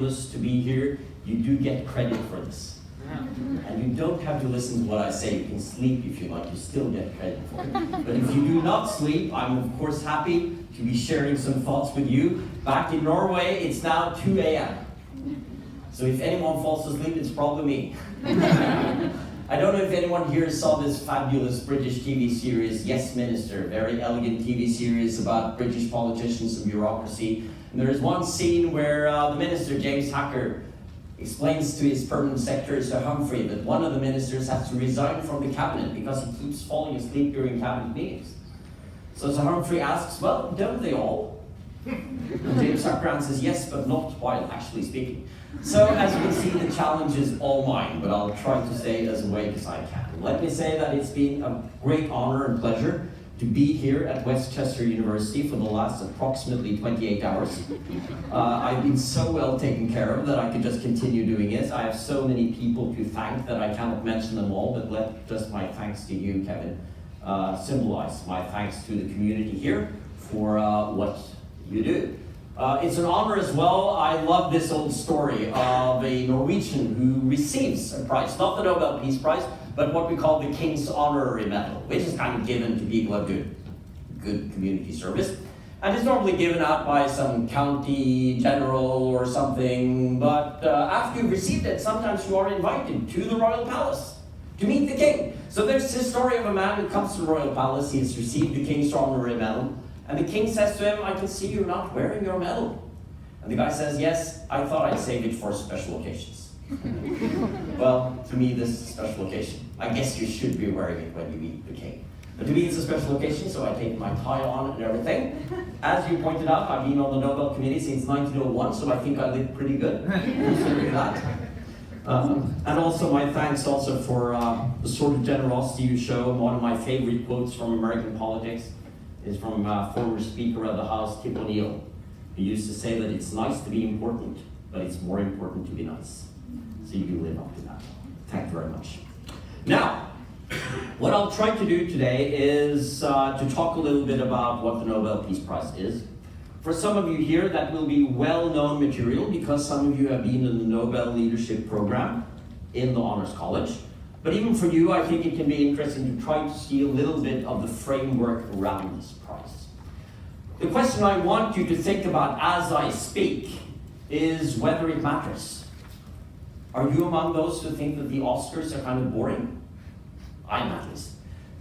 to be here, you do get credit for this. And you don't have to listen to what I say. You can sleep if you like, you still get credit for it. But if you do not sleep, I'm of course happy to be sharing some thoughts with you. Back in Norway, it's now 2 a.m. So if anyone falls asleep, it's probably me. I don't know if anyone here saw this fabulous British TV series, Yes Minister, very elegant TV series about British politicians and bureaucracy. And there is one scene where the minister, James Hacker, explains to his permanent secretary, Sir Humphrey, that one of the ministers has to resign from the cabinet because he keeps falling asleep during cabinet meetings. So Sir Humphrey asks, well, don't they all? And James Hacker answers, yes, but not while actually speaking. So as you can see, the challenge is all mine, but I'll try to stay as awake as I can. Let me say that it's been a great honor and pleasure to be here at Westchester University for the last approximately 28 hours. I've been so well taken care of that I could just continue doing it. I have so many people to thank that I cannot mention them all, but let just my thanks to you, Kevin, symbolize my thanks to the community here for what you do. It's an honor as well. I love this old story of a Norwegian who receives a prize, not the Nobel Peace Prize, but what we call the King's Honorary Medal, which is kind of given to people who have good community service. And it's normally given out by some county general or something, but after you've received it, sometimes you are invited to the royal palace to meet the king. So there's this story of a man who comes to the royal palace. He has received the King's Honorary Medal, and the king says to him, I can see you're not wearing your medal. And the guy says, yes, I thought I'd save it for special occasions. Well, to me, this is a special occasion. I guess you should be wearing it when you meet the king. But to me, it's a special occasion, so I take my tie on and everything. As you pointed out, I've been on the Nobel Committee since 1901, so I think I live pretty good. Considering that. And also my thanks also for the sort of generosity you show. One of my favorite quotes from American politics is from former Speaker of the House, Tip O'Neill, who used to say that it's nice to be important, but it's more important to be nice. So you do live up to that. Thank you very much. Now, what I'll try to do today is to talk a little bit about what the Nobel Peace Prize is. For some of you here, that will be well-known material because some of you have been in the Nobel Leadership Program in the Honors College. But even for you, I think it can be interesting to try to see a little bit of the framework around this prize. The question I want you to think about as I speak is whether it matters. Are you among those who think that the Oscars are kind of boring? I'm at least.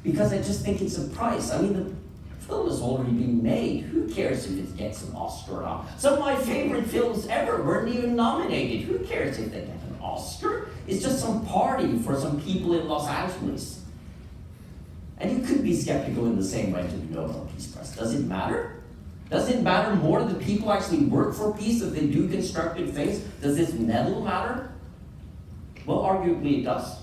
Because I just think it's a prize. I mean, the film has already been made. Who cares if it gets an Oscar or not? Some of my favorite films ever weren't even nominated. Who cares if they get an Oscar? It's just some party for some people in Los Angeles. And you could be skeptical in the same way to the Nobel Peace Prize. Does it matter? Does it matter more that people actually work for peace, that they do constructive things? Does this medal matter? Well, arguably it does.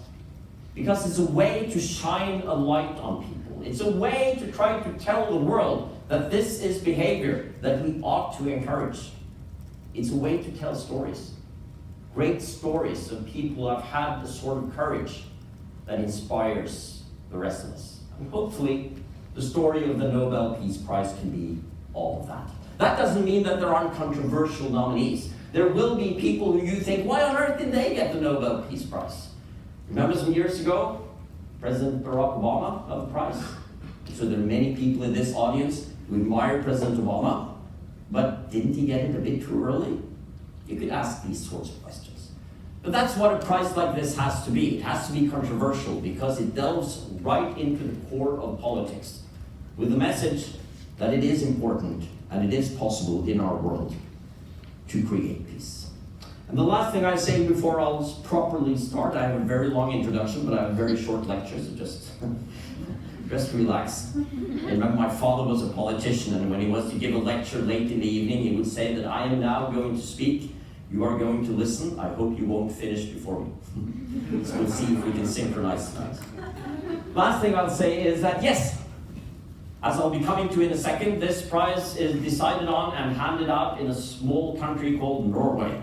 Because it's a way to shine a light on people. It's a way to try to tell the world that this is behavior that we ought to encourage. It's a way to tell stories. Great stories of people who have had the sort of courage that inspires the rest of us. And hopefully, the story of the Nobel Peace Prize can be all of that. That doesn't mean that there aren't controversial nominees. There will be people who you think, why on earth did they get the Nobel Peace Prize? Remember some years ago, President Barack Obama got the prize. So there are many people in this audience who admire President Obama, but didn't he get it a bit too early? You could ask these sorts of questions. But that's what a prize like this has to be. It has to be controversial because it delves right into the core of politics with the message that it is important and it is possible in our world to create peace. And the last thing I say before I'll properly start, I have a very long introduction, but I have a very short lecture, so just relax. I remember my father was a politician, and when he was to give a lecture late in the evening, he would say that I am now going to speak, you are going to listen, I hope you won't finish before me. So we'll see if we can synchronize tonight. Last thing I'll say is that yes, as I'll be coming to in a second, this prize is decided on and handed out in a small country called Norway.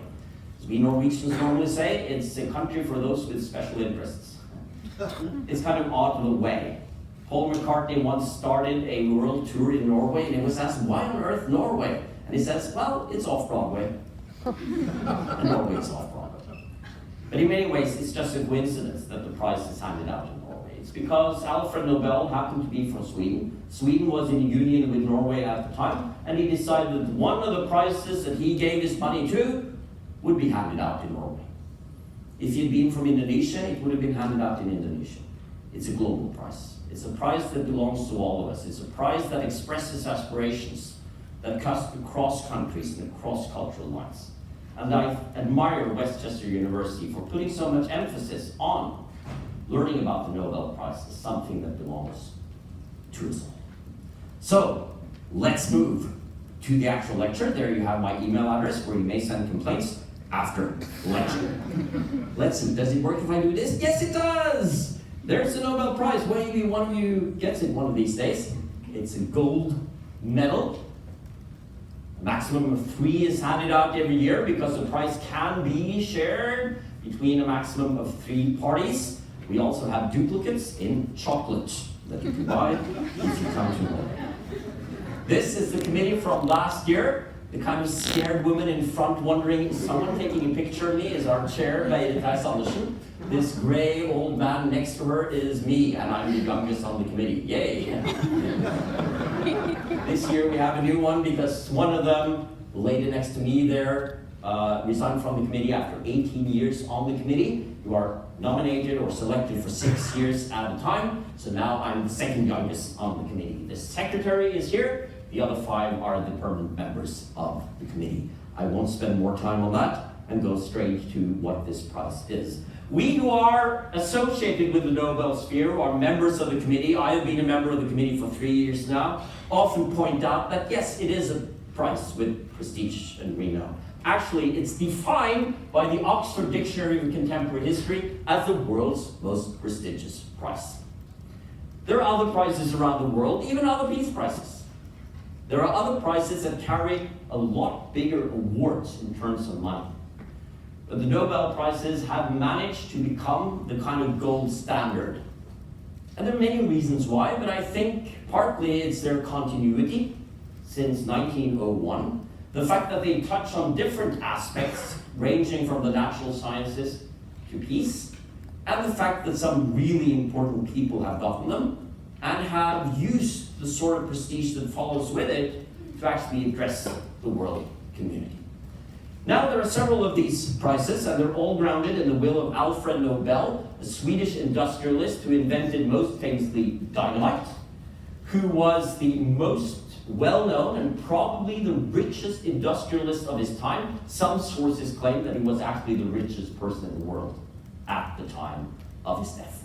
As we Norwegians normally say, it's a country for those with special interests. It's kind of out of the way. Paul McCartney once started a world tour in Norway, and he was asked, why on earth Norway? And he says, well, it's off Broadway. And Norway is off Broadway. But in many ways, it's just a coincidence that the prize is handed out in Norway. It's because Alfred Nobel happened to be from Sweden. Sweden was in union with Norway at the time, and he decided that one of the prizes that he gave his money to would be handed out in Norway. If he'd been from Indonesia, it would have been handed out in Indonesia. It's a global prize. It's a prize that belongs to all of us. It's a prize that expresses aspirations that cuts across countries and across cultural lines. And I admire Westchester University for putting so much emphasis on learning about the Nobel Prize as something that belongs to us all. So, let's move to the actual lecture. There you have my email address where you may send complaints after the lecture. Let's see, does it work if I do this? Yes, it does! There's the Nobel Prize. Maybe one of you gets it one of these days. It's a gold medal. A maximum of 3 is handed out every year because the prize can be shared between a maximum of 3 parties. We also have duplicates in chocolate that you can buy if you come to Norway. This is the committee from last year. The kind of scared woman in front wondering, is someone taking a picture of me? Is our chair Berit Andersen? This gray old man next to her is me, and I'm the youngest on the committee. Yay! This year we have a new one because one of them, the lady next to me there, resigned from the committee after 18 years on the committee. You are nominated or selected for 6 years at a time, so now I'm the second youngest on the committee. The secretary is here. The other 5 are the permanent members of the committee. I won't spend more time on that and go straight to what this prize is. We who are associated with the Nobel sphere, who are members of the committee, I have been a member of the committee for 3 years now, often point out that yes, it is a prize with prestige and renown. Actually, it's defined by the Oxford Dictionary of Contemporary History as the world's most prestigious prize. There are other prizes around the world, even other peace prizes. There are other prizes that carry a lot bigger awards in terms of money. But the Nobel Prizes have managed to become the kind of gold standard. And there are many reasons why, but I think partly it's their continuity since 1901. The fact that they touch on different aspects, ranging from the natural sciences to peace, and the fact that some really important people have gotten them and have used the sort of prestige that follows with it to actually address the world community. Now there are several of these prizes, and they're all grounded in the will of Alfred Nobel, a Swedish industrialist who invented most famously dynamite, who was the most well-known and probably the richest industrialist of his time. Some sources claim that he was actually the richest person in the world at the time of his death.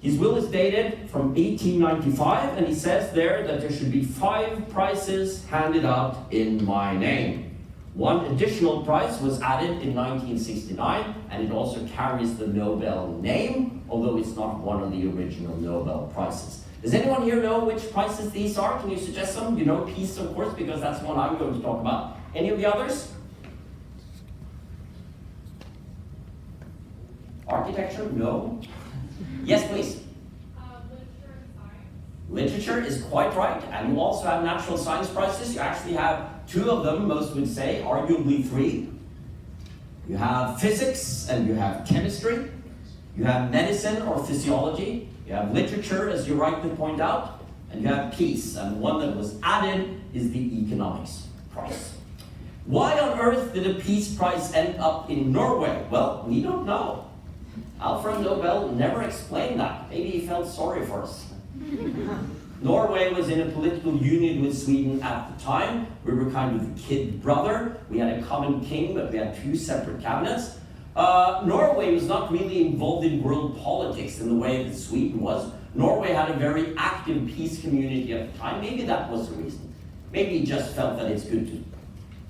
His will is dated from 1895, and he says there that there should be 5 prizes handed out in my name. One additional prize was added in 1969, and it also carries the Nobel name, although it's not one of the original Nobel Prizes. Does anyone here know which prizes these are? Can you suggest some? You know peace, of course, because that's the one I'm going to talk about. Any of the others? Architecture? No. Yes, please. Literature and science. Literature is quite right, and you also have natural science prizes. You actually have 2 of them, most would say, arguably 3. You have physics and you have chemistry. You have medicine or physiology. You have literature, as you rightly point out, and you have peace. And one that was added is the economics prize. Why on earth did a peace prize end up in Norway? Well, we don't know. Alfred Nobel never explained that. Maybe he felt sorry for us. Norway was in a political union with Sweden at the time. We were kind of the kid brother. We had a common king, but we had 2 separate cabinets. Norway was not really involved in world politics in the way that Sweden was. Norway had a very active peace community at the time. Maybe that was the reason. Maybe he just felt that it's good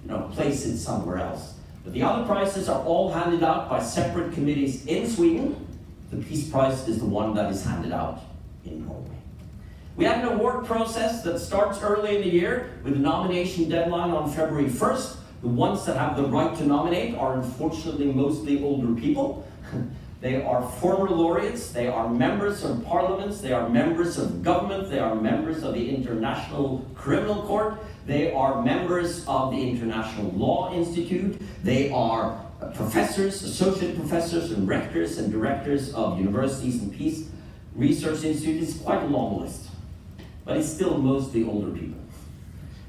to, place it somewhere else. But the other prizes are all handed out by separate committees in Sweden. The Peace Prize is the one that is handed out in Norway. We have an award process that starts early in the year with a nomination deadline on February 1st. The ones that have the right to nominate are unfortunately mostly older people. They are former laureates, they are members of parliaments, they are members of government, they are members of the International Criminal Court, they are members of the International Law Institute, they are professors, associate professors, and rectors and directors of universities and peace research institutes. It's quite a long list, but it's still mostly older people.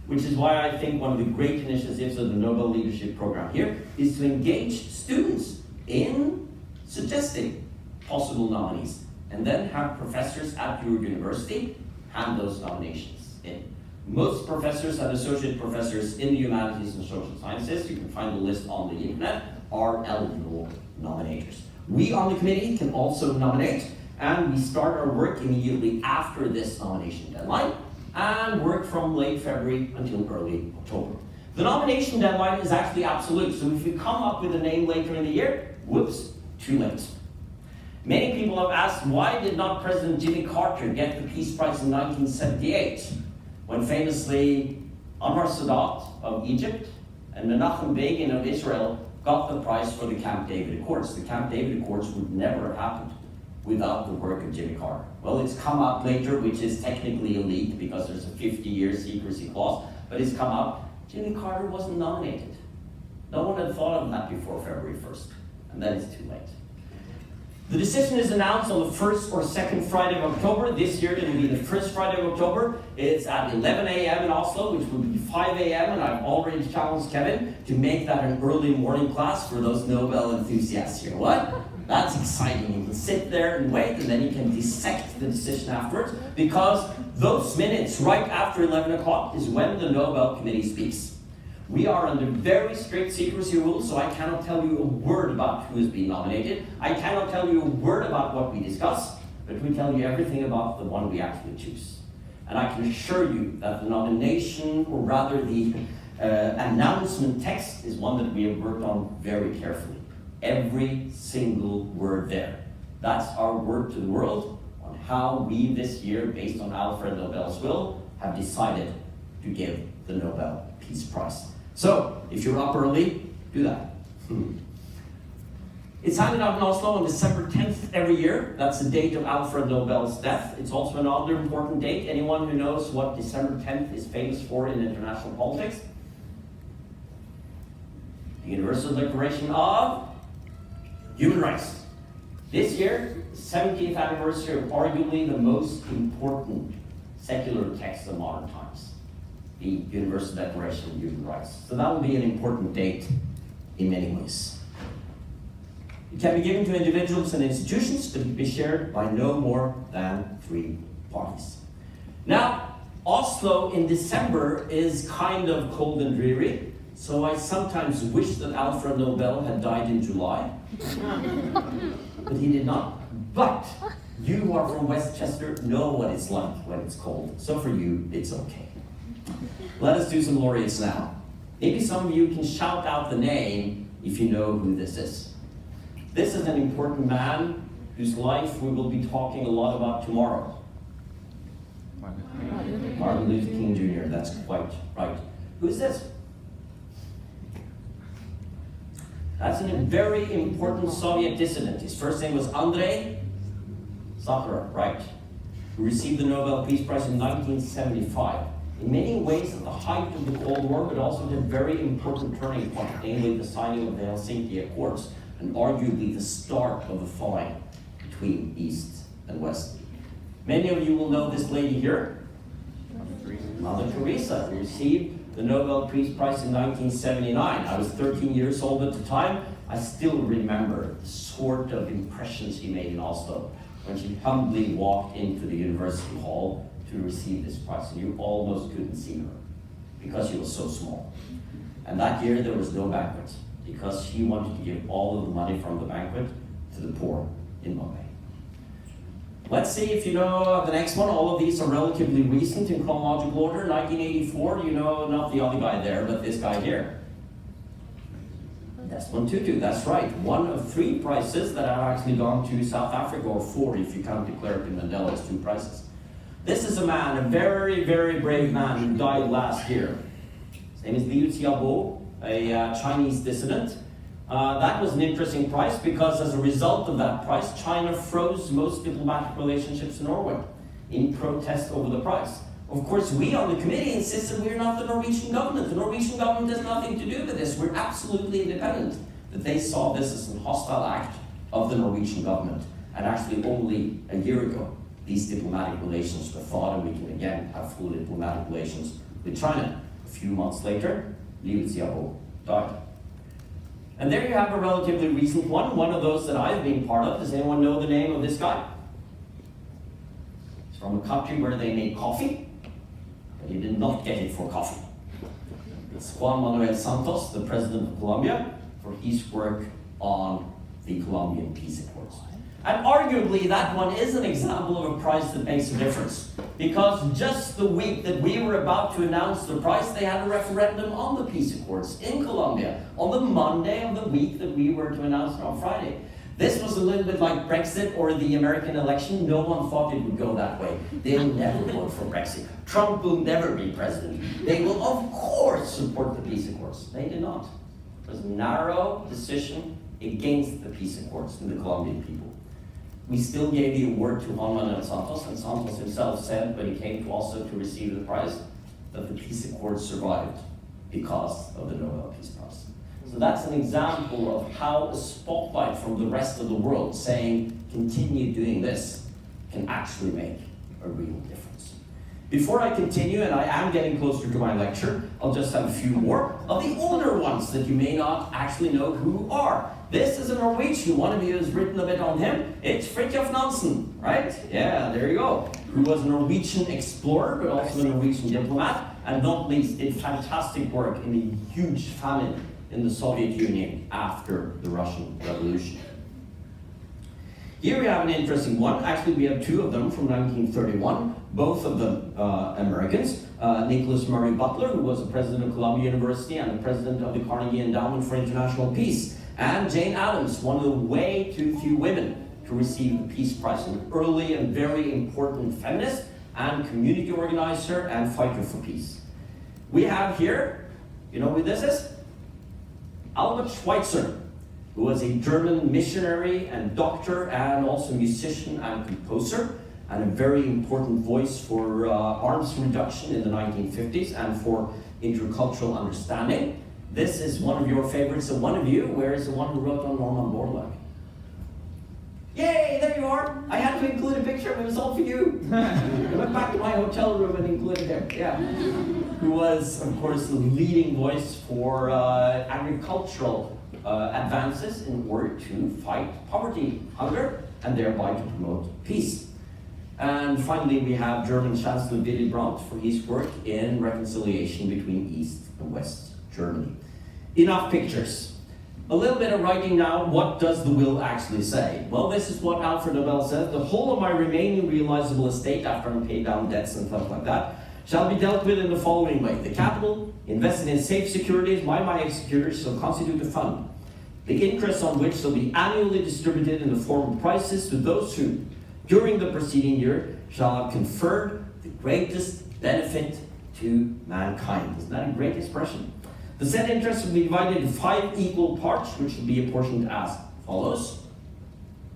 Which is why I think one of the great initiatives of the Nobel Leadership Program here is to engage students in suggesting possible nominees, and then have professors at your university hand those nominations in. Most professors and associate professors in the humanities and social sciences, you can find the list on the internet, are eligible nominators. We on the committee can also nominate, and we start our work immediately after this nomination deadline, and work from late February until early October. The nomination deadline is actually absolute, so if you come up with a name later in the year, whoops, too late. Many people have asked, why did not President Jimmy Carter get the Peace Prize in 1978, when famously Anwar Sadat of Egypt and Menachem Begin of Israel got the prize for the Camp David Accords. The Camp David Accords would never have happened without the work of Jimmy Carter. Well, it's come out later, which is technically a leak because there's a 50-year secrecy clause, but it's come out, Jimmy Carter wasn't nominated. No one had thought of that before February 1st, and then it's too late. The decision is announced on the first or second Friday of October. This year it will be the first Friday of October. It's at 11 a.m. in Oslo, which will be 5 a.m. and I've already challenged Kevin to make that an early morning class for those Nobel enthusiasts here. What? That's exciting. You can sit there and wait, and then you can dissect the decision afterwards, because those minutes right after 11 o'clock is when the Nobel Committee speaks. We are under very strict secrecy rules, so I cannot tell you a word about who is being nominated. I cannot tell you a word about what we discuss, but we tell you everything about the one we actually choose. And I can assure you that the nomination, or rather the announcement text, is one that we have worked on very carefully. Every single word there. That's our word to the world on how we this year, based on Alfred Nobel's will, have decided to give the Nobel Peace Prize. So, if you're up early, do that. It's handed out in Oslo on December 10th every year. That's the date of Alfred Nobel's death. It's also another important date. Anyone who knows what December 10th is famous for in international politics? The Universal Declaration of Human Rights. This year, 70th anniversary of arguably the most important secular text of modern times, the Universal Declaration of Human Rights. So that will be an important date in many ways. It can be given to individuals and institutions, but it can be shared by no more than 3 parties. Now, Oslo in December is kind of cold and dreary, so I sometimes wish that Alfred Nobel had died in July. But he did not. But you who are from Westchester know what it's like when it's cold. So for you, it's okay. Let us do some laureates now. Maybe some of you can shout out the name if you know who this is. This is an important man whose life we will be talking a lot about tomorrow. Martin Luther King Jr., that's quite right. Who is this? That's a very important Soviet dissident. His first name was Andrei Sakharov, right, who received the Nobel Peace Prize in 1975. In many ways at the height of the Cold War, but also at a very important turning point, namely the signing of the Helsinki Accords, and arguably the start of the thawing between East and West. Many of you will know this lady here, Mother Teresa, who received the Nobel Peace Prize in 1979. I was 13 years old at the time. I still remember the sort of impressions she made in Oslo when she humbly walked into the university hall to receive this prize, and you almost couldn't see her because she was so small. And that year there was no banquet because she wanted to give all of the money from the banquet to the poor in Bombay. Let's see if you know the next one. All of these are relatively recent in chronological order. 1984, you know not the other guy there, but this guy here. Desmond Tutu, that's right. One of 3 prizes that have actually gone to South Africa, or 4 if you count de Klerk and Mandela as 2 prizes. This is a man, a very, very brave man who died last year. His name is Liu Xiaobo, a Chinese dissident. That was an interesting price because as a result of that price, China froze most diplomatic relationships in Norway in protest over the price. Of course, we on the committee insisted we're not the Norwegian government. The Norwegian government has nothing to do with this. We're absolutely independent. But they saw this as a hostile act of the Norwegian government. And actually only a year ago, these diplomatic relations were thawed and we can again have full diplomatic relations with China. A few months later, Liu Xiaobo died. And there you have a relatively recent one of those that I've been part of. Does anyone know the name of this guy? He's from a country where they make coffee, but he did not get it for coffee. It's Juan Manuel Santos, the president of Colombia, for his work on the Colombian peace accords. And arguably that one is an example of a price that makes a difference. Because just the week that we were about to announce the price, they had a referendum on the peace accords in Colombia on the Monday of the week that we were to announce it on Friday. This was a little bit like Brexit or the American election. No one thought it would go that way. They'll never vote for Brexit. Trump will never be president. They will of course support the peace accords. They did not. It was a narrow decision against the peace accords in the Colombian people. We still gave the award to Juan Manuel Santos, and Santos himself said when he came to also to receive the prize that the peace accords survived because of the Nobel Peace Prize. So that's an example of how a spotlight from the rest of the world saying continue doing this can actually make a real difference. Before I continue, and I am getting closer to my lecture, I'll just have a few more of the older ones that you may not actually know who are. This is a Norwegian. One of you has written a bit on him. It's Fridtjof Nansen, right? Yeah, there you go. Who was a Norwegian explorer, but also a Norwegian diplomat, and not least did fantastic work in a huge famine in the Soviet Union after the Russian Revolution. Here we have an interesting one. Actually, we have two of them from 1931, both of them Americans. Nicholas Murray Butler, who was the president of Columbia University and the president of the Carnegie Endowment for International Peace. And Jane Addams, one of the way too few women to receive the Peace Prize, an early and very important feminist and community organizer and fighter for peace. We have here, you know who this is? Albert Schweitzer, who was a German missionary and doctor and also musician and composer, and a very important voice for arms reduction in the 1950s and for intercultural understanding. This is one of your favorites, and one of you, where is the one who wrote on Norman Borlaug? Yay, there you are! I had to include a picture of him, it was all for you. I went back to my hotel room and included him, yeah. Who was, of course, the leading voice for agricultural advances in order to fight poverty, hunger, and thereby to promote peace. And finally, we have German Chancellor Willy Brandt for his work in reconciliation between East and West Germany. Enough pictures. A little bit of writing now. What does the will actually say? Well, this is what Alfred Nobel says. The whole of my remaining realizable estate, after I'm paid down debts and stuff like that, shall be dealt with in the following way. The capital invested in safe securities by my executors shall constitute a fund, the interest on which shall be annually distributed in the form of prices to those who, during the preceding year, shall have conferred the greatest benefit to mankind. Isn't that a great expression? The said interest will be divided into 5 equal parts, which will be apportioned as follows.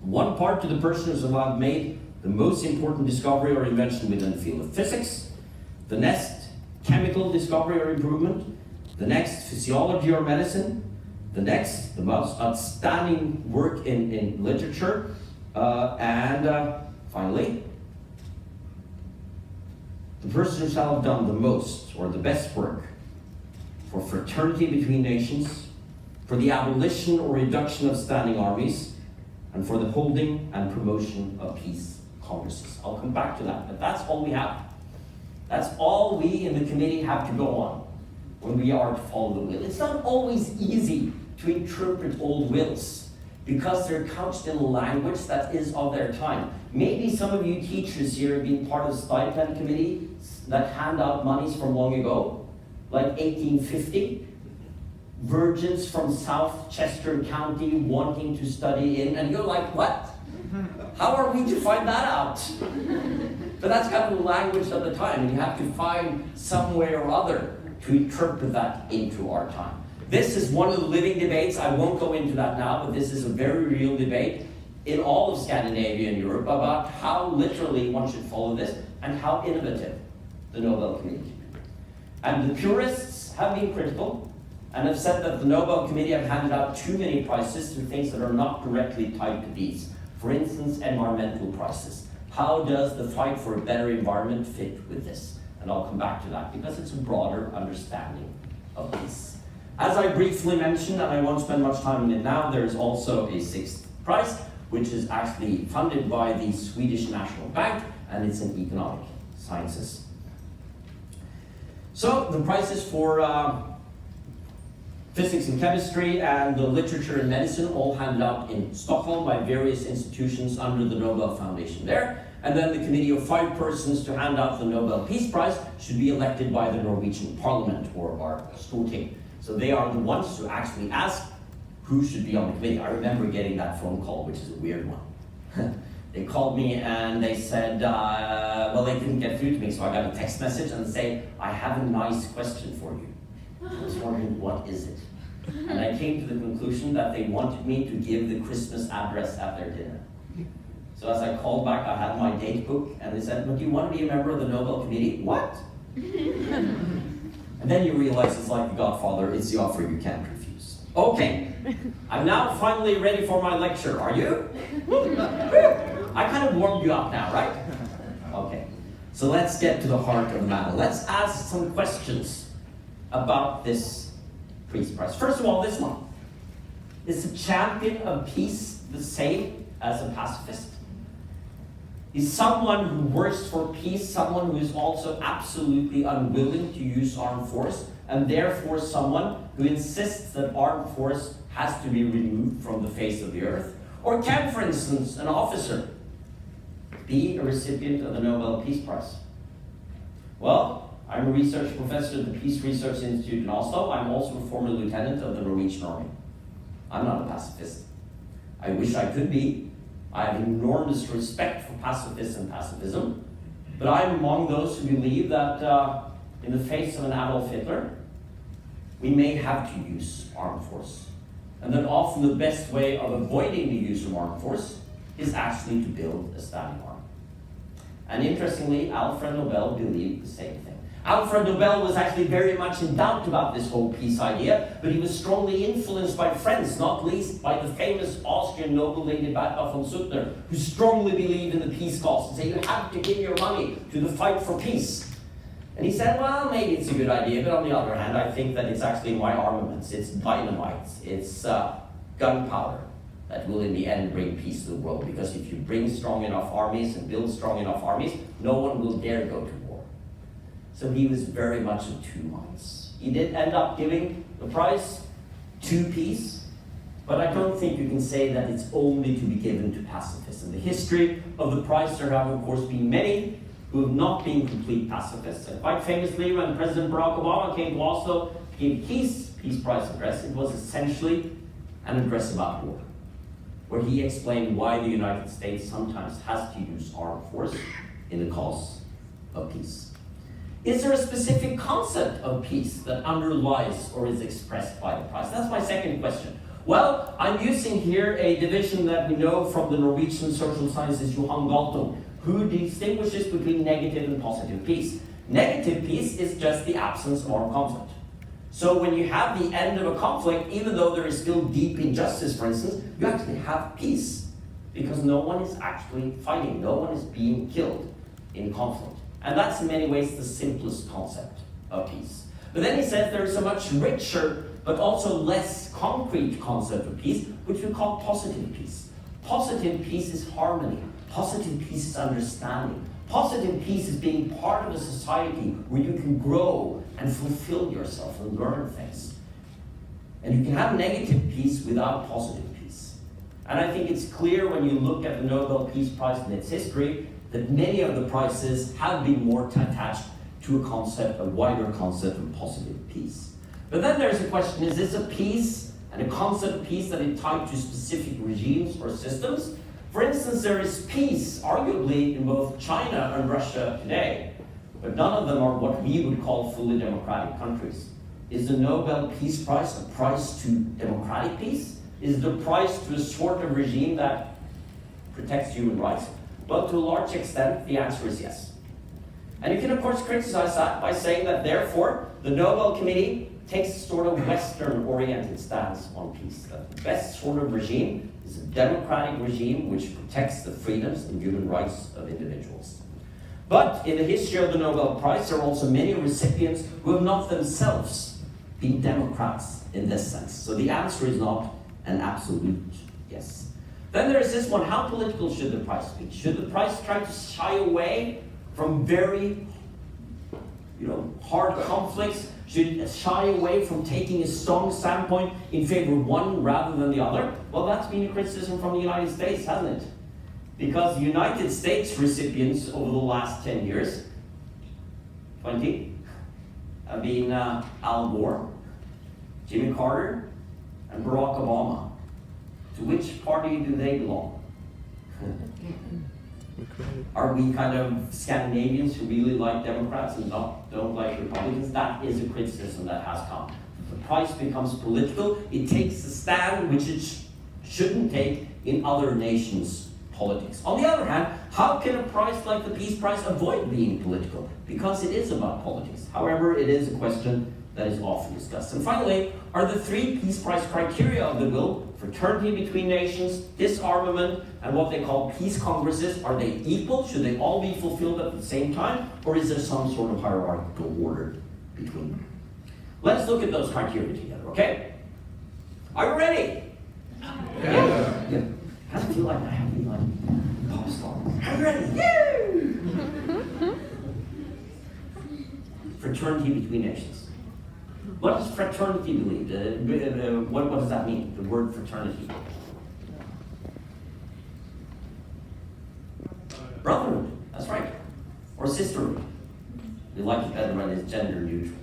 1 part to the persons who have made the most important discovery or invention within the field of physics. The next, chemical discovery or improvement. The next, physiology or medicine. The next, the most outstanding work in literature. And finally, the person who shall have done the most or the best work for fraternity between nations, for the abolition or reduction of standing armies, and for the holding and promotion of peace congresses. I'll come back to that, but that's all we have. That's all we in the committee have to go on when we are to follow the will. It's not always easy to interpret old wills because they're couched in a language that is of their time. Maybe some of you teachers here have been part of the stipend committee that hand out monies from long ago, like 1850. Virgins from South Chester County wanting to study in, and you're like, what? How are we to find that out? But that's kind of the language of the time, and you have to find some way or other to interpret that into our time. This is one of the living debates. I won't go into that now, but this is a very real debate in all of Scandinavia and Europe about how literally one should follow this and how innovative the Nobel Committee. And the purists have been critical and have said that the Nobel Committee have handed out too many prizes to things that are not directly tied to peace. For instance, environmental prizes. How does the fight for a better environment fit with this? And I'll come back to that because it's a broader understanding of peace. As I briefly mentioned, and I won't spend much time on it now, there is also a sixth prize, which is actually funded by the Swedish National Bank, and it's in economic sciences. So the prizes for physics and chemistry and the literature and medicine all handed out in Stockholm by various institutions under the Nobel Foundation there. And then the committee of 5 persons to hand out the Nobel Peace Prize should be elected by the Norwegian Parliament, or our Storting. So they are the ones who actually ask who should be on the committee. I remember getting that phone call, which is a weird one. They called me and they said, well, they couldn't get through to me, so I got a text message and say, I have a nice question for you. I was wondering, what is it? And I came to the conclusion that they wanted me to give the Christmas address at their dinner. So as I called back, I had my date book, and they said, but do you want to be a member of the Nobel Committee? What? And then you realize it's like The Godfather, it's the offer you can't refuse. Okay, I'm now finally ready for my lecture. Are you? I kind of warmed you up now, right? Okay, so let's get to the heart of the matter. Let's ask some questions about this Peace Prize. First of all, this one. Is a champion of peace the same as a pacifist? Is someone who works for peace someone who is also absolutely unwilling to use armed force, and therefore someone who insists that armed force has to be removed from the face of the earth? Or can, for instance, an officer be a recipient of the Nobel Peace Prize? Well, I'm a research professor at the Peace Research Institute in Oslo. I'm also a former lieutenant of the Norwegian Army. I'm not a pacifist. I wish I could be. I have enormous respect for pacifists and pacifism, but I'm among those who believe that in the face of an Adolf Hitler, we may have to use armed force. And that often the best way of avoiding the use of armed force is actually to build a standing army. And interestingly, Alfred Nobel believed the same thing. Alfred Nobel was actually very much in doubt about this whole peace idea, but he was strongly influenced by friends, not least by the famous Austrian Nobel lady Bertha von Suttner, who strongly believed in the peace cause and said, you have to give your money to the fight for peace. And he said, well, maybe it's a good idea, but on the other hand, I think that it's actually my armaments, it's dynamite, it's gunpowder that will in the end bring peace to the world, because if you bring strong enough armies and build strong enough armies, no one will dare go to war. So he was very much of two minds. He did end up giving the prize to peace, but I don't think you can say that it's only to be given to pacifists. In the history of the prize, there have of course been many who have not been complete pacifists. And quite famously, when President Barack Obama came to Oslo to give Peace Prize address, it was essentially an address about war, where he explained why the United States sometimes has to use armed force in the cause of peace. Is there a specific concept of peace that underlies or is expressed by the prize? That's my second question. Well, I'm using here a division that we know from the Norwegian social sciences Johan Galtung, who distinguishes between negative and positive peace. Negative peace is just the absence of armed conflict. So when you have the end of a conflict, even though there is still deep injustice, for instance, you actually have peace, because no one is actually fighting, no one is being killed in conflict. And that's in many ways the simplest concept of peace. But then he says there is a much richer, but also less concrete concept of peace, which we call positive peace. Positive peace is harmony. Positive peace is understanding. Positive peace is being part of a society where you can grow and fulfill yourself and learn things. And you can have negative peace without positive peace. And I think it's clear when you look at the Nobel Peace Prize and its history that many of the prizes have been more attached to a concept, a wider concept of positive peace. But then there's a question, is this a peace and a concept of peace that is tied to specific regimes or systems? For instance, there is peace, arguably, in both China and Russia today, but none of them are what we would call fully democratic countries. Is the Nobel Peace Prize a prize to democratic peace? Is it a prize to a sort of regime that protects human rights? Well, to a large extent, the answer is yes. And you can, of course, criticize that by saying that, therefore, the Nobel Committee takes a sort of Western-oriented stance on peace. That the best sort of regime is a democratic regime which protects the freedoms and human rights of individuals. But in the history of the Nobel Prize, there are also many recipients who have not themselves been democrats in this sense. So the answer is not an absolute yes. Then there is this one: how political should the prize be? Should the prize try to shy away from very hard conflicts? Should it shy away from taking a strong standpoint in favor of one rather than the other? Well, that's been a criticism from the United States, hasn't it? Because the United States recipients over the last 10 years, 20, have been Al Gore, Jimmy Carter, and Barack Obama. To which party do they belong? Are we kind of Scandinavians who really like Democrats and don't like Republicans? That is a criticism that has come. If the price becomes political, it takes a stand which it shouldn't take in other nations' politics. On the other hand, how can a prize like the Peace Prize avoid being political? Because it is about politics. However, it is a question that is often discussed. And finally, are the three Peace Prize criteria of the will, fraternity between nations, disarmament, and what they call peace congresses, are they equal? Should they all be fulfilled at the same time? Or is there some sort of hierarchical order between them? Let's look at those criteria together, okay? Are you ready? Yeah. I feel like I have to be like pop star. Are you ready? Yeah! Fraternity between nations. What does fraternity believe? What does that mean, the word fraternity? Brotherhood, that's right. Or sisterhood. We like it better when it's gender neutral.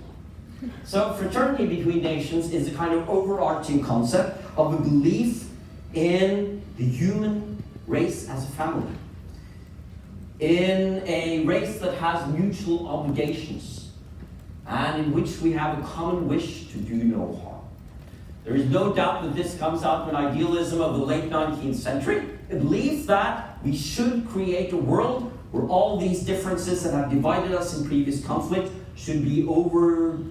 So fraternity between nations is a kind of overarching concept of a belief in the human race as a family. In a race that has mutual obligations, and in which we have a common wish to do no harm. There is no doubt that this comes out of an idealism of the late 19th century. It believes that we should create a world where all these differences that have divided us in previous conflict should be worked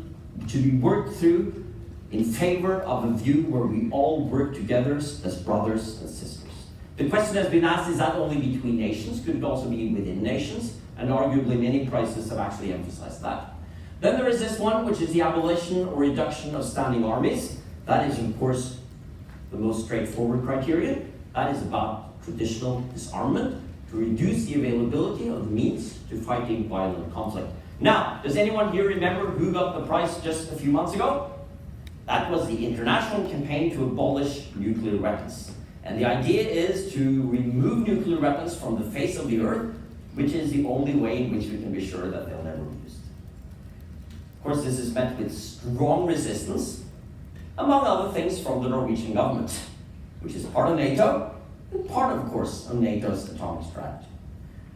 through in favor of a view where we all work together as brothers and sisters. The question has been asked, is that only between nations? Could it also be within nations? And arguably many prizes have actually emphasized that. Then there is this one, which is the abolition or reduction of standing armies. That is, of course, the most straightforward criterion. That is about traditional disarmament, to reduce the availability of the means to fighting violent conflict. Now, does anyone here remember who got the prize just a few months ago? That was the international campaign to abolish nuclear weapons. And the idea is to remove nuclear weapons from the face of the earth, which is the only way in which we can be sure that they'll never be used. Of course, this is met with strong resistance, among other things, from the Norwegian government, which is part of NATO, and part, of course, of NATO's atomic strategy.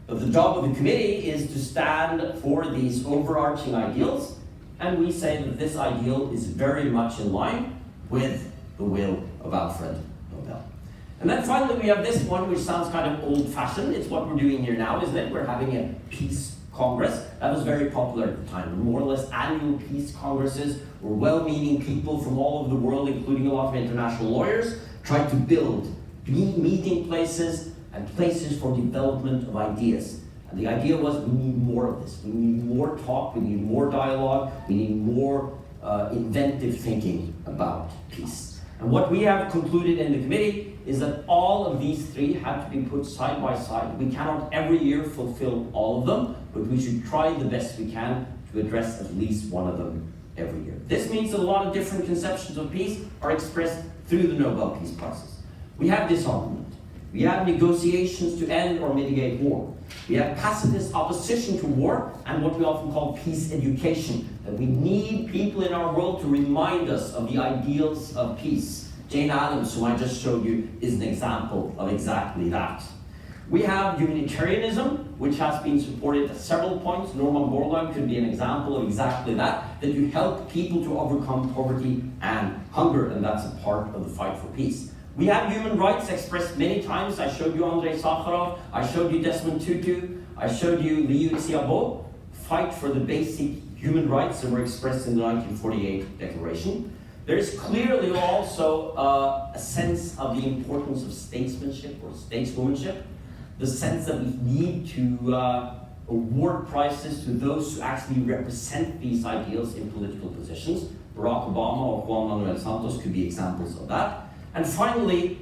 But the job of the committee is to stand for these overarching ideals, and we say that this ideal is very much in line with the will of Alfred Nobel. And then finally, we have this one, which sounds kind of old-fashioned. It's what we're doing here now, isn't it? We're having a peace Congress. That was very popular at the time. More or less annual peace congresses where well-meaning people from all over the world, including a lot of international lawyers, tried to build meeting places and places for development of ideas. And the idea was we need more of this. We need more talk, we need more dialogue, we need more inventive thinking about peace. And what we have concluded in the committee is that all of these three have to be put side by side. We cannot every year fulfill all of them, but we should try the best we can to address at least one of them every year. This means that a lot of different conceptions of peace are expressed through the Nobel Peace Prizes. We have disarmament. We have negotiations to end or mitigate war. We have pacifist opposition to war and what we often call peace education. That we need people in our world to remind us of the ideals of peace. Jane Addams, whom I just showed you, is an example of exactly that. We have humanitarianism, which has been supported at several points. Norman Borlaug could be an example of exactly that. fact that you help people to overcome poverty and hunger, and that's a part of the fight for peace. We have human rights expressed many times. I showed you Andrei Sakharov, I showed you Desmond Tutu, I showed you Liu Xiaobo. Fight for the basic human rights that were expressed in the 1948 Declaration. There's clearly also a sense of the importance of statesmanship or stateswomanship, the sense that we need to award prizes to those who actually represent these ideals in political positions. Barack Obama or Juan Manuel Santos could be examples of that. And finally,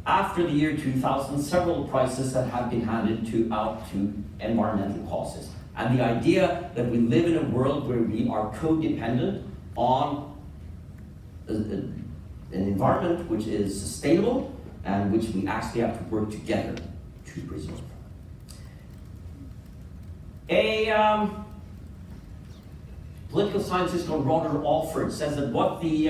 after the year 2000, several prizes that have been handed out to environmental causes. And the idea that we live in a world where we are codependent on an environment which is sustainable and which we actually have to work together to preserve. A political scientist called Roger Alford says that what the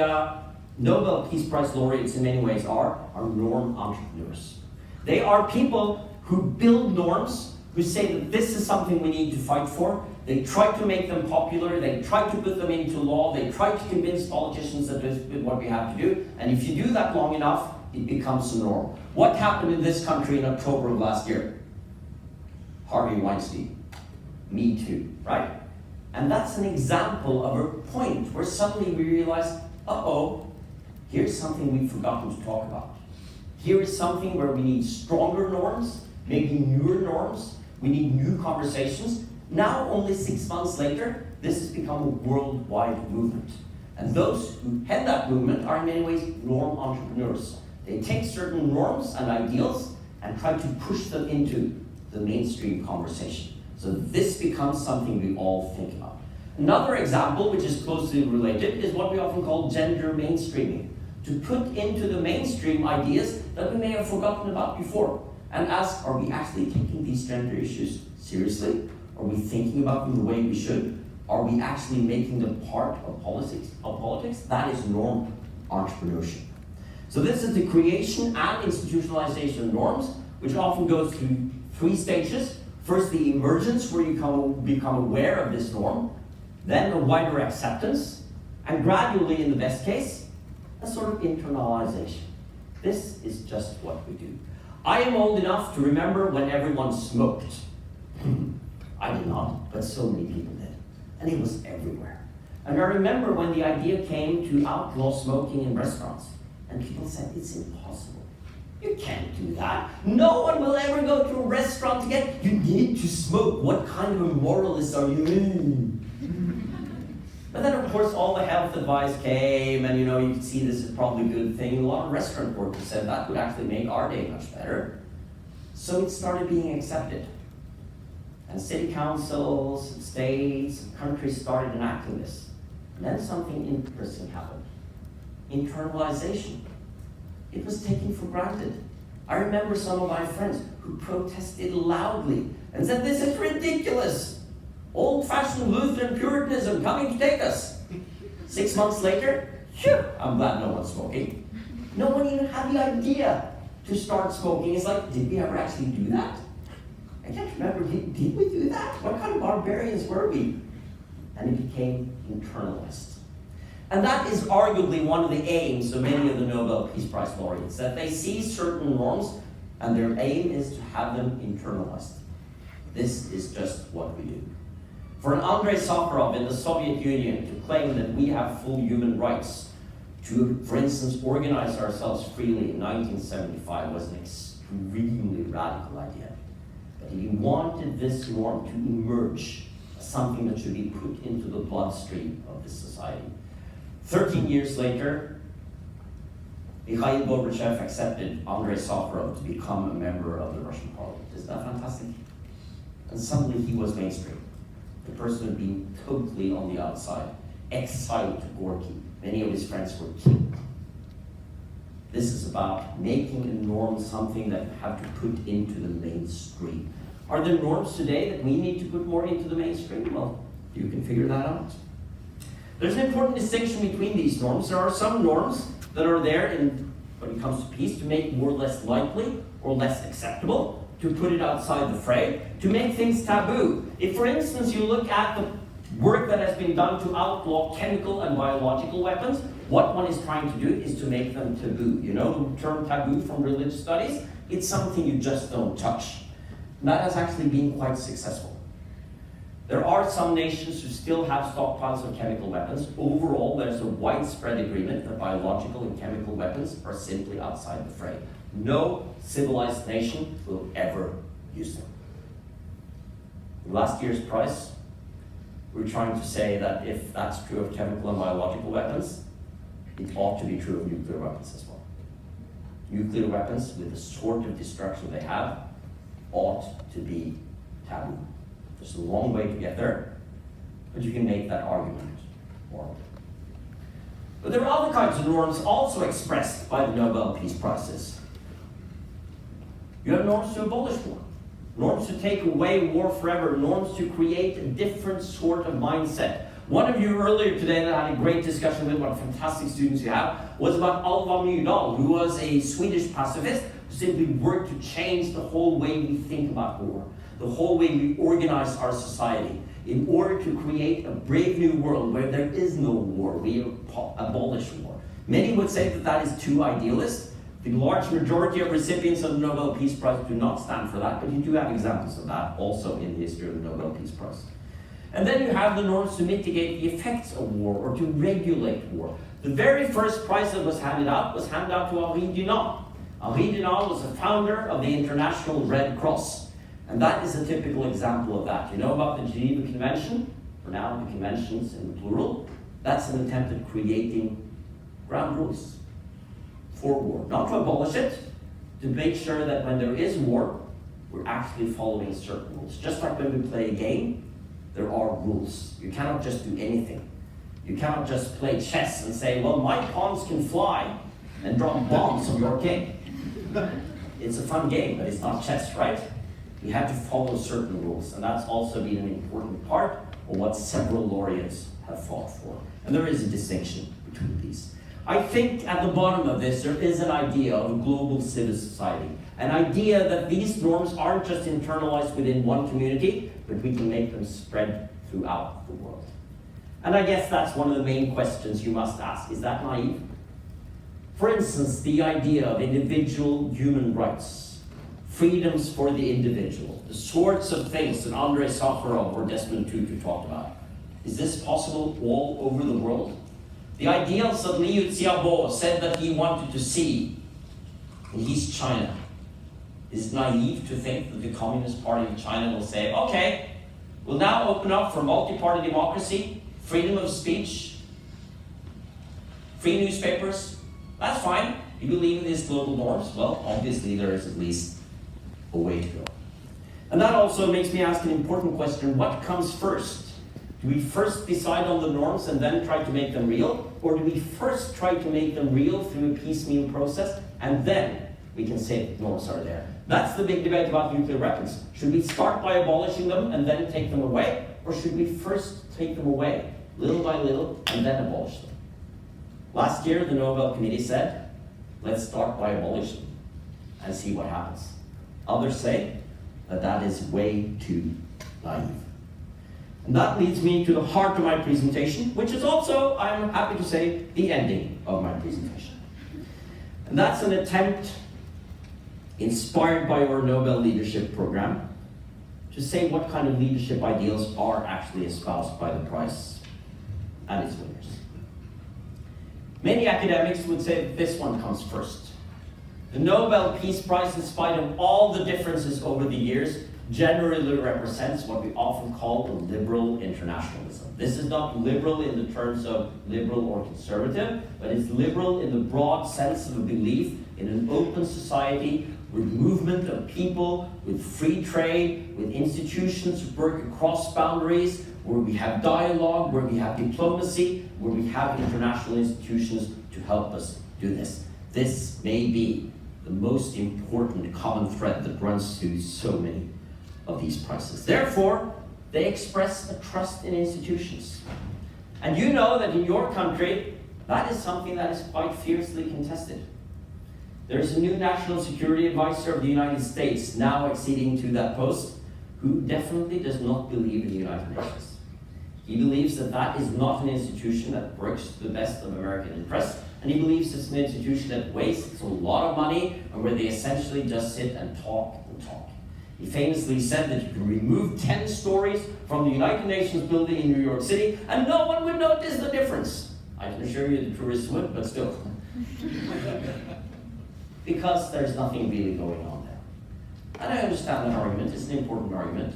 Nobel Peace Prize laureates in many ways are norm entrepreneurs. They are people who build norms, who say that this is something we need to fight for. They try to make them popular, they try to put them into law, they try to convince politicians that this is what we have to do, and if you do that long enough, it becomes a norm. What happened in this country in October of last year? Harvey Weinstein. Me Too, right? And that's an example of a point where suddenly we realize, uh-oh, here's something we've forgotten to talk about. Here is something where we need stronger norms, maybe newer norms, we need new conversations. Now, only 6 months later, this has become a worldwide movement. And those who head that movement are in many ways norm entrepreneurs. They take certain norms and ideals and try to push them into the mainstream conversation. So this becomes something we all think about. Another example, which is closely related, is what we often call gender mainstreaming. To put into the mainstream ideas that we may have forgotten about before. And ask, are we actually taking these gender issues seriously? Are we thinking about them the way we should? Are we actually making them part of politics? That is norm entrepreneurship. So this is the creation and institutionalization of norms, which often goes through 3 stages. First, the emergence, where you become aware of this norm, then a wider acceptance, and gradually, in the best case, a sort of internalization. This is just what we do. I am old enough to remember when everyone smoked. I did not, but so many people did. And it was everywhere. And I remember when the idea came to outlaw smoking in restaurants, and people said, it's impossible. You can't do that. No one will ever go to a restaurant again. You need to smoke. What kind of a moralist are you? But then, of course, all the health advice came, and you can see this is probably a good thing. A lot of restaurant workers said that would actually make our day much better. So it started being accepted. And city councils, and states, and countries started enacting this. And then something interesting happened. Internalization. It was taken for granted. I remember some of my friends who protested loudly and said, this is ridiculous. Old-fashioned Lutheran Puritanism coming to take us. 6 months later, phew, I'm glad no one's smoking. No one even had the idea to start smoking. It's like, did we ever actually do that? I can't remember, did we do that? What kind of barbarians were we? And it became internalized. And that is arguably one of the aims of many of the Nobel Peace Prize laureates, that they see certain norms and their aim is to have them internalized. This is just what we do. For an Andrei Sakharov in the Soviet Union to claim that we have full human rights, to, for instance, organize ourselves freely in 1975 was an extremely radical idea. But he wanted this norm to emerge as something that should be put into the bloodstream of this society. 13 years later, Mikhail Gorbachev accepted Andrei Sakharov to become a member of the Russian parliament. Isn't that fantastic? And suddenly he was mainstream. The person had been totally on the outside, exiled to Gorky. Many of his friends were killed. This is about making a norm something that we have to put into the mainstream. Are there norms today that we need to put more into the mainstream? Well, you can figure that out. There's an important distinction between these norms. There are some norms that are there when it comes to peace to make war less likely or less acceptable, to put it outside the fray, to make things taboo. If, for instance, you look at the work that has been done to outlaw chemical and biological weapons, what one is trying to do is to make them taboo. You know the term taboo from religious studies? It's something you just don't touch. And that has actually been quite successful. There are some nations who still have stockpiles of chemical weapons. Overall, there's a widespread agreement that biological and chemical weapons are simply outside the fray. No civilized nation will ever use them. In last year's prize, we're trying to say that if that's true of chemical and biological weapons, it ought to be true of nuclear weapons as well. Nuclear weapons, with the sort of destruction they have, ought to be taboo. There's a long way to get there, but you can make that argument more. But there are other kinds of norms also expressed by the Nobel Peace Prizes. You have norms to abolish war, norms to take away war forever, norms to create a different sort of mindset. One of you earlier today that I had a great discussion with, what fantastic students you have, was about Alva Myrdal, who was a Swedish pacifist who simply worked to change the whole way we think about war, the whole way we organize our society, in order to create a brave new world where there is no war, we abolish war. Many would say that that is too idealist. The large majority of recipients of the Nobel Peace Prize do not stand for that, but you do have examples of that also in the history of the Nobel Peace Prize. And then you have the norms to mitigate the effects of war or to regulate war. The very first prize that was handed out to Henrik Syse. Henrik Syse was the founder of the International Red Cross. And that is a typical example of that. You know about the Geneva Convention? For now, the conventions in the plural. That's an attempt at creating ground rules for war. Not to abolish it, to make sure that when there is war, we're actually following certain rules. Just like when we play a game, there are rules. You cannot just do anything. You cannot just play chess and say, well, my pawns can fly and drop bombs on your king. It's a fun game, but it's not chess, right? We have to follow certain rules, and that's also been an important part of what several laureates have fought for. And there is a distinction between these. I think at the bottom of this, there is an idea of a global civil society, an idea that these norms aren't just internalized within one community, but we can make them spread throughout the world. And I guess that's one of the main questions you must ask. Is that naive? For instance, the idea of individual human rights, freedoms for the individual, the sorts of things that Andrei Sakharov or Desmond Tutu talked about. Is this possible all over the world? The ideals that Liu Xiaobo said that he wanted to see in East China. Is it naive to think that the Communist Party of China will say, okay, we'll now open up for multi-party democracy, freedom of speech, free newspapers? That's fine. You believe in these global norms? Well, obviously there is at least a way to go. And that also makes me ask an important question. What comes first? Do we first decide on the norms and then try to make them real? Or do we first try to make them real through a piecemeal process and then we can say that norms are there? That's the big debate about nuclear weapons. Should we start by abolishing them and then take them away? Or should we first take them away, little by little, and then abolish them? Last year, the Nobel Committee said, let's start by abolishing them and see what happens. Others say that that is way too naive. And that leads me to the heart of my presentation, which is also, I'm happy to say, the ending of my presentation. And that's an attempt, inspired by our Nobel Leadership Program, to say what kind of leadership ideals are actually espoused by the prize and its winners. Many academics would say that this one comes first. The Nobel Peace Prize, in spite of all the differences over the years, generally represents what we often call a liberal internationalism. This is not liberal in the terms of liberal or conservative, but it's liberal in the broad sense of a belief in an open society with movement of people, with free trade, with institutions that work across boundaries, where we have dialogue, where we have diplomacy, where we have international institutions to help us do this. This may be the most important common thread that runs through so many of these prizes. Therefore, they express a trust in institutions. And you know that in your country, that is something that is quite fiercely contested. There is a new National Security Advisor of the United States now acceding to that post, who definitely does not believe in the United Nations. He believes that that is not an institution that works to the best of American interests, and he believes it's an institution that wastes a lot of money and where they essentially just sit and talk and talk. He famously said that you can remove 10 stories from the United Nations building in New York City and no one would notice the difference. I can assure you the tourists would, but still. Because there's nothing really going on there. And I understand that argument, it's an important argument.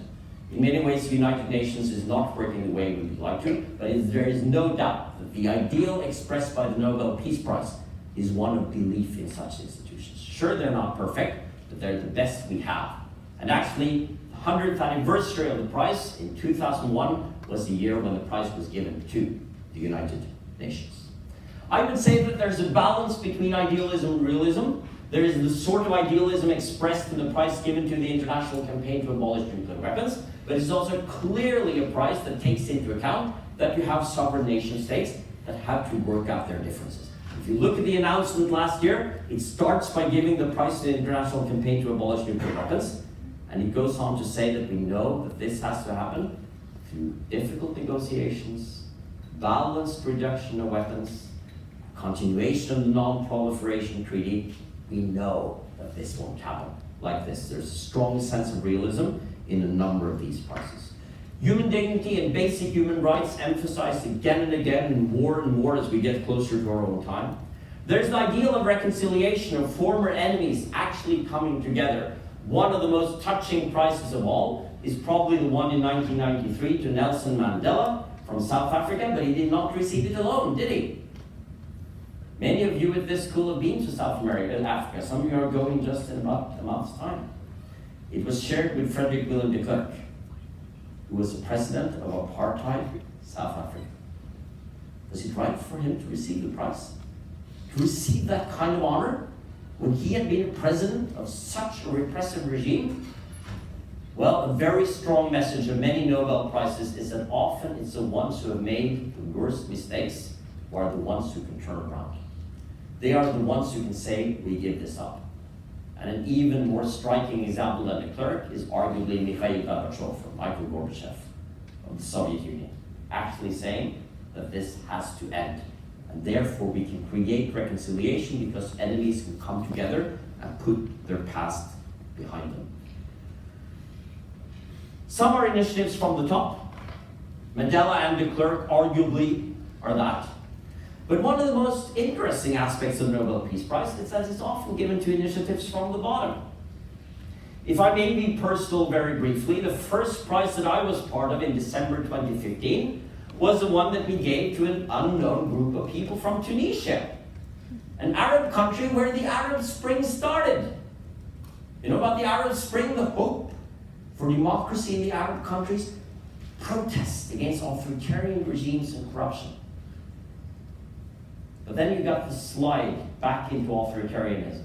In many ways, the United Nations is not working the way we would like to, but there is no doubt that the ideal expressed by the Nobel Peace Prize is one of belief in such institutions. Sure, they're not perfect, but they're the best we have. And actually, the 100th anniversary of the prize in 2001 was the year when the prize was given to the United Nations. I would say that there's a balance between idealism and realism. There is the sort of idealism expressed in the prize given to the international campaign to abolish nuclear weapons, but it's also clearly a prize that takes into account that you have sovereign nation states that have to work out their differences. If you look at the announcement last year, it starts by giving the prize to the international campaign to abolish nuclear weapons, and it goes on to say that we know that this has to happen through difficult negotiations, balanced reduction of weapons, continuation of the Non-Proliferation Treaty. We know that this won't happen like this. There's a strong sense of realism in a number of these prizes. Human dignity and basic human rights emphasized again and again and more as we get closer to our own time. There's the ideal of reconciliation of former enemies actually coming together. One of the most touching prizes of all is probably the one in 1993 to Nelson Mandela from South Africa, but he did not receive it alone, did he? Many of you at this school have been to South America and Africa. Some of you are going just in about a month's time. It was shared with Frederick Willem de Klerk, who was the president of apartheid South Africa. Was it right for him to receive the prize? To receive that kind of honor when he had been a president of such a repressive regime? Well, a very strong message of many Nobel Prizes is that often it's the ones who have made the worst mistakes who are the ones who can turn around. They are the ones who can say, we give this up. And an even more striking example than de Klerk is arguably Mikhail Gorbachev, or Michael Gorbachev of the Soviet Union, actually saying that this has to end. And therefore we can create reconciliation because enemies can come together and put their past behind them. Some are initiatives from the top. Mandela and de Klerk arguably are that. But one of the most interesting aspects of the Nobel Peace Prize is that it's often given to initiatives from the bottom. If I may be personal very briefly, the first prize that I was part of in December 2015 was the one that we gave to an unknown group of people from Tunisia, an Arab country where the Arab Spring started. You know about the Arab Spring, the hope for democracy in the Arab countries? Protests against authoritarian regimes and corruption. But then you got the slide back into authoritarianism.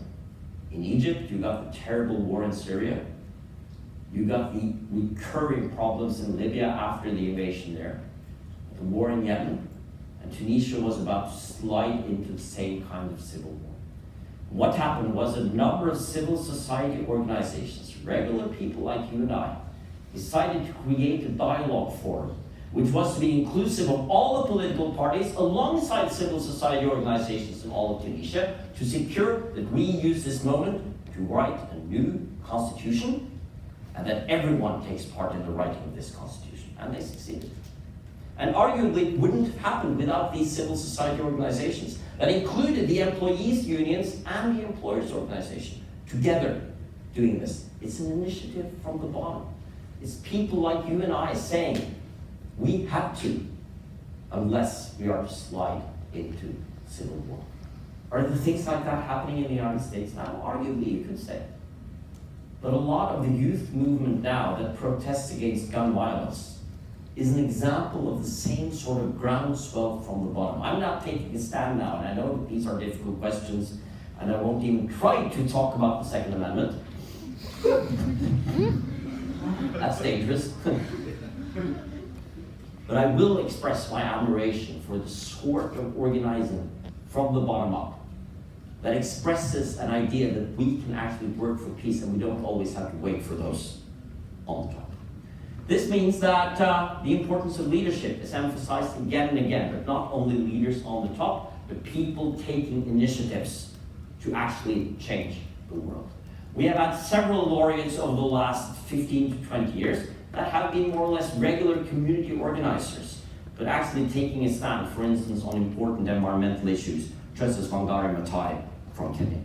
In Egypt, you got the terrible war in Syria. You got the recurring problems in Libya after the invasion there. The war in Yemen. And Tunisia was about to slide into the same kind of civil war. What happened was a number of civil society organizations, regular people like you and I, decided to create a dialogue forum, which was to be inclusive of all the political parties alongside civil society organizations in all of Tunisia to secure that we use this moment to write a new constitution and that everyone takes part in the writing of this constitution. And they succeeded. And arguably it wouldn't have happened without these civil society organizations that included the employees' unions and the employers' organization together doing this. It's an initiative from the bottom. It's people like you and I saying, we have to, unless we are to slide into civil war. Are there things like that happening in the United States now? Arguably, you could say. But a lot of the youth movement now that protests against gun violence is an example of the same sort of groundswell from the bottom. I'm not taking a stand now, and I know that these are difficult questions, and I won't even try to talk about the Second Amendment. That's dangerous. But I will express my admiration for the sort of organizing from the bottom up that expresses an idea that we can actually work for peace and we don't always have to wait for those on the top. This means that the importance of leadership is emphasized again and again, but not only leaders on the top, but people taking initiatives to actually change the world. We have had several laureates over the last 15 to 20 years that have been more or less regular community organizers, but actually taking a stand, for instance, on important environmental issues, just as Wangari Maathai from Kenya.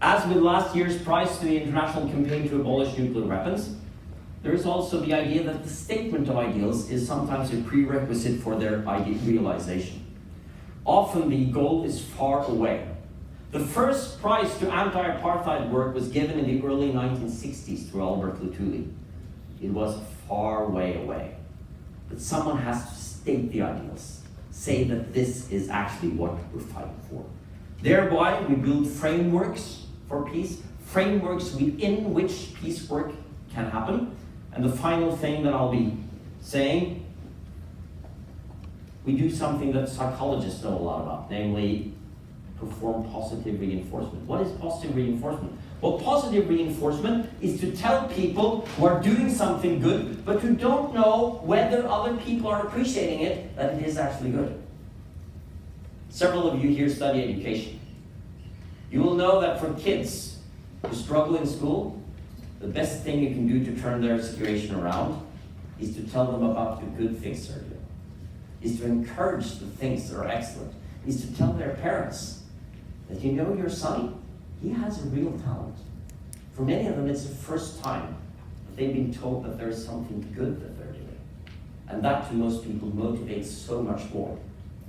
As with last year's prize to the international campaign to abolish nuclear weapons, there is also the idea that the statement of ideals is sometimes a prerequisite for their realization. Often the goal is far away. The first prize to anti-apartheid work was given in the early 1960s through Albert Luthuli. It was far way away. But someone has to state the ideals, say that this is actually what we're fighting for. Thereby, we build frameworks for peace, frameworks within which peace work can happen. And the final thing that I'll be saying, we do something that psychologists know a lot about, namely perform positive reinforcement. What is positive reinforcement? Well, positive reinforcement is to tell people who are doing something good, but who don't know whether other people are appreciating it, that it is actually good. Several of you here study education. You will know that for kids who struggle in school, the best thing you can do to turn their situation around is to tell them about the good things they're doing, is to encourage the things that are excellent, is to tell their parents that, you know, your son, he has a real talent. For many of them, it's the first time that they've been told that there is something good that they're doing. And that, to most people, motivates so much more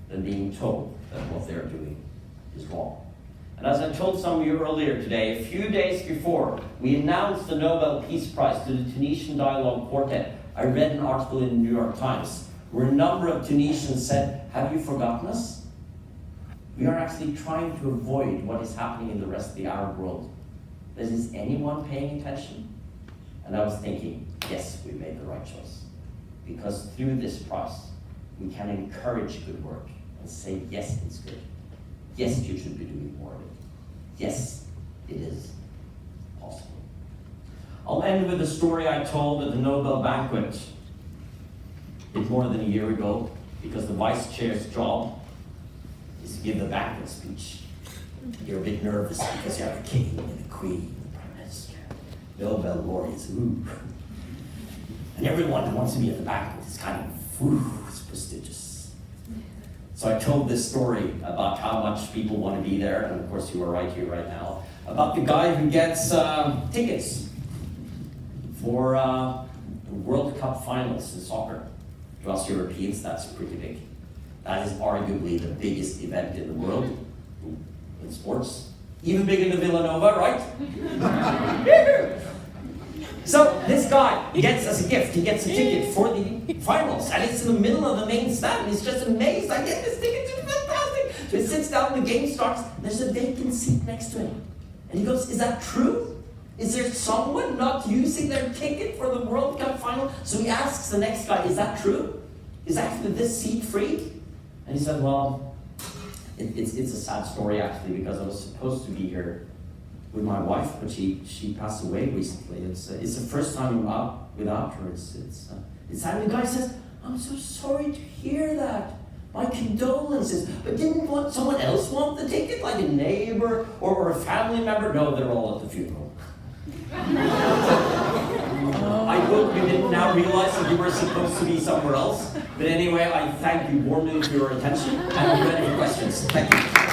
than being told that what they're doing is wrong. And as I told some of you earlier today, a few days before we announced the Nobel Peace Prize to the Tunisian Dialogue Quartet, I read an article in the New York Times where a number of Tunisians said, have you forgotten us? We are actually trying to avoid what is happening in the rest of the Arab world. Is anyone paying attention? And I was thinking, yes, we made the right choice. Because through this prize, we can encourage good work and say, yes, it's good. Yes, you should be doing more of it. Yes, it is possible. I'll end with a story I told at the Nobel banquet a bit more than a year ago, because the vice chair's job is to give the banquet speech. You're a bit nervous because you have the king and the queen, the prime minister, Nobel laureates, ooh. And everyone who wants to be at the banquet is kind of, ooh, it's prestigious. So I told this story about how much people want to be there, and of course you are right here, right now, about the guy who gets tickets for the World Cup finals in soccer. To us Europeans, that's pretty big. That is arguably the biggest event in the world in sports. Even bigger than Villanova, right? So this guy gets as a gift, he gets a ticket for the finals, and it's in the middle of the main stand. He's just amazed, I get this ticket, it's fantastic. So he sits down, the game starts, and there's a vacant seat next to him. And he goes, is that true? Is there someone not using their ticket for the World Cup final? So he asks the next guy, is that true? Is actually this seat free? And he said, well, it's a sad story actually, because I was supposed to be here with my wife, but she passed away recently. It's the first time I'm out without her. It's sad. And the guy says, I'm so sorry to hear that. My condolences. But didn't someone else want the ticket, like a neighbor or a family member? No, they're all at the funeral. I hope you didn't now realize that you were supposed to be somewhere else. But anyway, I thank you warmly for your attention, and I'm ready for questions. Thank you.